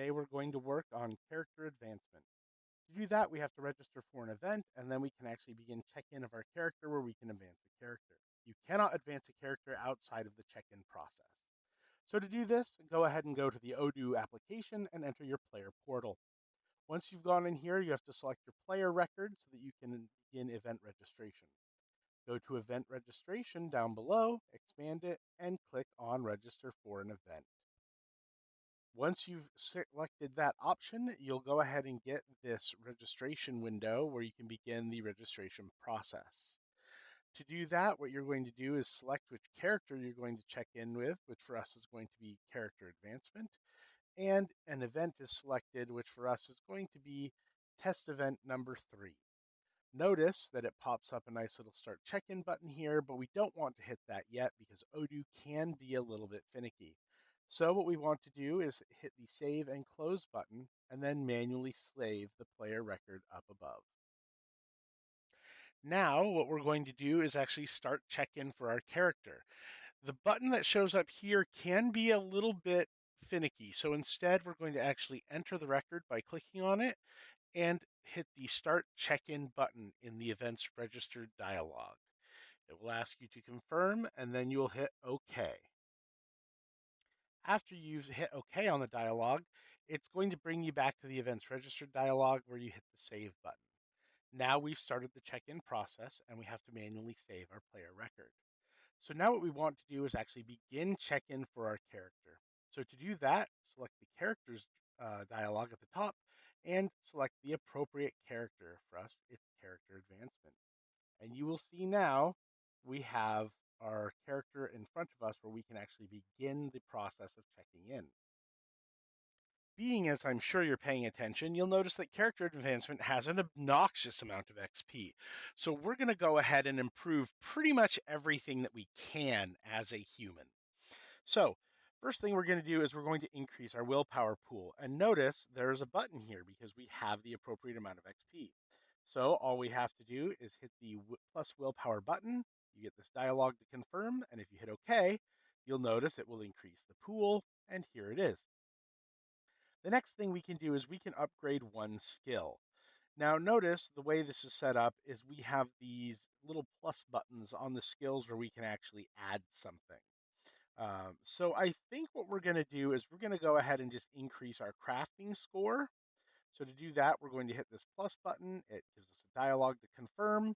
Today we're going to work on character advancement. To do that, we have to register for an event, and then we can actually begin check-in of our character where we can advance the character. You cannot advance a character outside of the check-in process. So to do this, go ahead and go to the Odoo application and enter your player portal. Once you've gone in here, you have to select your player record so that you can begin event registration. Go to event registration down below, expand it, and click on register for an event. Once you've selected that option, you'll go ahead and get this registration window where you can begin the registration process. To do that, what you're going to do is select which character you're going to check in with, which for us is going to be character advancement, and an event is selected, which for us is going to be test event number 3. Notice that it pops up a nice little start check-in button here, but we don't want to hit that yet because Odoo can be a little bit finicky. So what we want to do is hit the save and close button and then manually save the player record up above. Now what we're going to do is actually start check-in for our character. The button that shows up here can be a little bit finicky. So instead we're going to actually enter the record by clicking on it and hit the Start Check-in button in the Events Registered dialog. It will ask you to confirm, and then you'll hit OK. After you've hit OK on the dialog, it's going to bring you back to the Events Registered dialog where you hit the Save button. Now we've started the check-in process, and we have to manually save our player record. So now what we want to do is actually begin check-in for our character. So to do that, select the characters dialog at the top and select the appropriate character. For us, it's character advancement. And you will see now we have our character in front of us where we can actually begin the process of checking in. Being as I'm sure you're paying attention, you'll notice that character advancement has an obnoxious amount of XP. So we're going to go ahead and improve pretty much everything that we can as a human. So first thing we're going to do is we're going to increase our willpower pool. And notice there's a button here because we have the appropriate amount of XP. So all we have to do is hit the plus willpower button. You get this dialog to confirm. And if you hit OK, you'll notice it will increase the pool. And here it is. The next thing we can do is we can upgrade one skill. Now notice the way this is set up is we have these little plus buttons on the skills where we can actually add something. So I think what we're going to do is we're going to go ahead and just increase our crafting score. So to do that, we're going to hit this plus button. It gives us a dialog to confirm.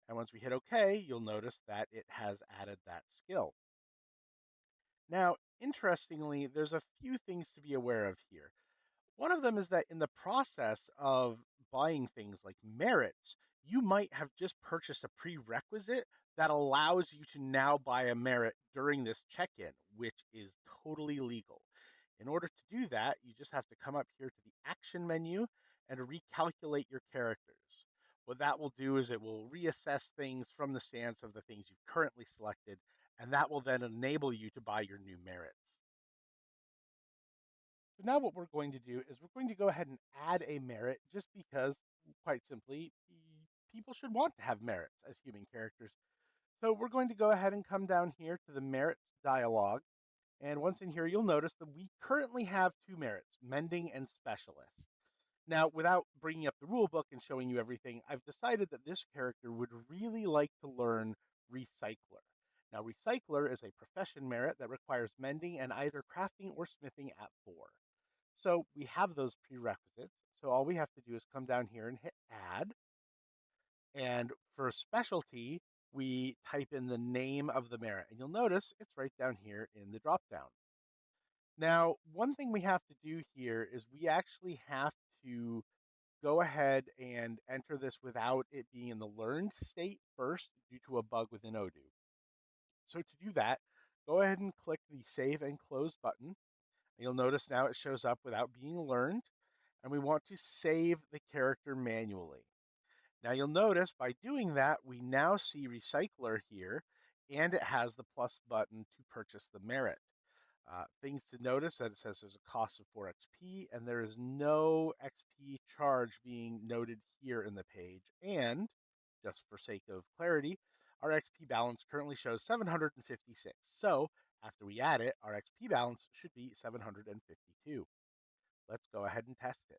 And once we hit OK, you'll notice that it has added that skill. Now, interestingly, there's a few things to be aware of here. One of them is that in the process of buying things like merits, you might have just purchased a prerequisite that allows you to now buy a merit during this check-in, which is totally legal. In order to do that, you just have to come up here to the action menu and recalculate your characters. What that will do is it will reassess things from the stance of the things you've currently selected, and that will then enable you to buy your new merits. So now what we're going to do is we're going to go ahead and add a merit just because, quite simply, people should want to have merits as human characters. So we're going to go ahead and come down here to the merits dialog. And once in here, you'll notice that we currently have 2 merits, mending and specialist. Now, without bringing up the rule book and showing you everything, I've decided that this character would really like to learn recycler. Now, recycler is a profession merit that requires mending and either crafting or smithing at 4. So we have those prerequisites. So all we have to do is come down here and hit add. And for specialty, we type in the name of the merit. And you'll notice it's right down here in the dropdown. Now, one thing we have to do here is we actually have to go ahead and enter this without it being in the learned state first due to a bug within Odoo. So to do that, go ahead and click the Save and Close button. You'll notice now it shows up without being learned, and we want to save the character manually. Now you'll notice by doing that, we now see Recycler here, and it has the plus button to purchase the merit. Things to notice that it says there's a cost of 4 XP, and there is no XP charge being noted here in the page. And just for sake of clarity, our XP balance currently shows 756. So after we add it, our XP balance should be 752. Let's go ahead and test it.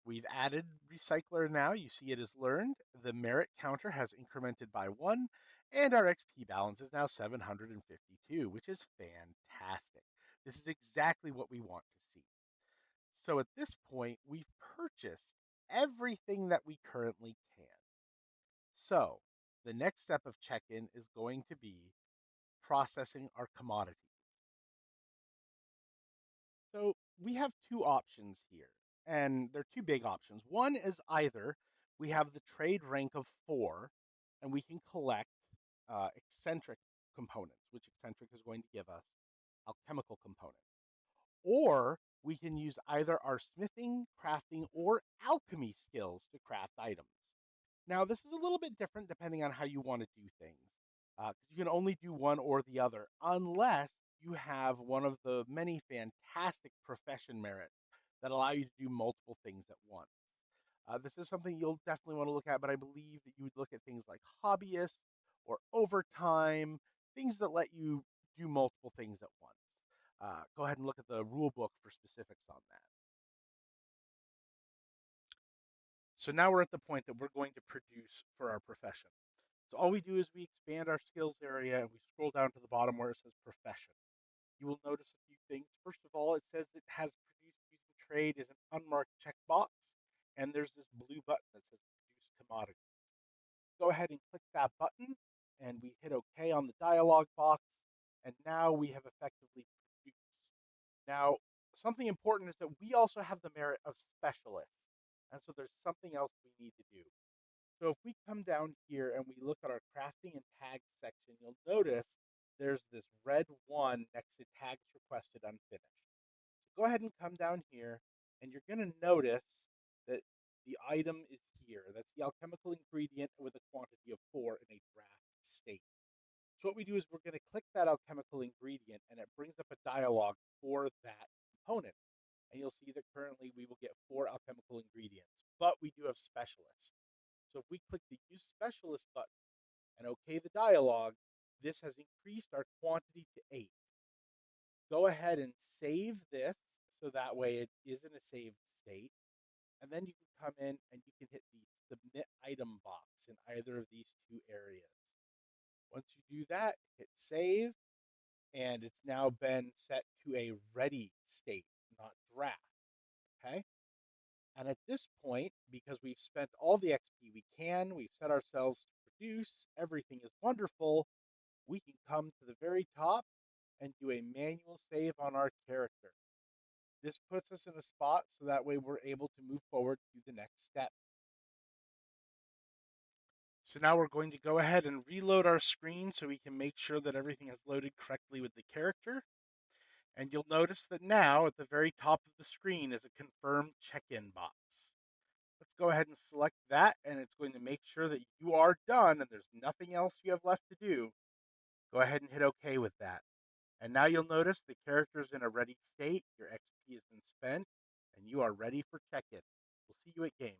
We've added Recycler now. You see it is learned. The merit counter has incremented by 1, and our XP balance is now 752, which is fantastic. This is exactly what we want to see. So at this point, we've purchased everything that we currently can. So the next step of check-in is going to be processing our commodities. So we have two options here, and they're two big options. One is either we have the trade rank of 4, and we can collect eccentric components, which eccentric is going to give us alchemical components. Or we can use either our smithing, crafting, or alchemy skills to craft items. Now, this is a little bit different depending on how you want to do things, because you can only do one or the other, unless you have one of the many fantastic profession merits that allow you to do multiple things at once. This is something you'll definitely want to look at, but I believe that you would look at things like hobbyist or overtime, things that let you do multiple things at once. Go ahead and look at the rule book for specifics on that. So now we're at the point that we're going to produce for our profession. So all we do is we expand our skills area and we scroll down to the bottom where it says profession. You will notice a few things. First of all, it says it has produced using trade is an unmarked checkbox, and there's this blue button that says produce commodity. Go ahead and click that button, and we hit OK on the dialog box, and now we have effectively produced. Now, something important is that we also have the merit of specialist, and so there's something else we need to do. So if we come down here and we look at our crafting and tags section, you'll notice there's this red 1 next to tags requested unfinished. So go ahead and come down here, and you're going to notice that the item is here. That's the alchemical ingredient with a quantity of 4 in a draft state. So what we do is we're going to click that alchemical ingredient, and it brings up a dialog for that component. And you'll see that currently we will get 4 alchemical ingredients, but we do have specialists. So if we click the Use Specialist button and OK the dialog, this has increased our quantity to 8. Go ahead and save this so that way it is in a saved state. And then you can come in and you can hit the Submit Item box in either of these two areas. Once you do that, hit Save, and it's now been set to a ready state, not draft. Okay? And at this point, because we've spent all the XP we can, we've set ourselves to produce, everything is wonderful, we can come to the very top and do a manual save on our character. This puts us in a spot so that way we're able to move forward to the next step. So now we're going to go ahead and reload our screen so we can make sure that everything is loaded correctly with the character. And you'll notice that now at the very top of the screen is a confirmed check-in box. Let's go ahead and select that, and it's going to make sure that you are done and there's nothing else you have left to do. Go ahead and hit OK with that. And now you'll notice the character's in a ready state, your XP has been spent, and you are ready for check-in. We'll see you at game.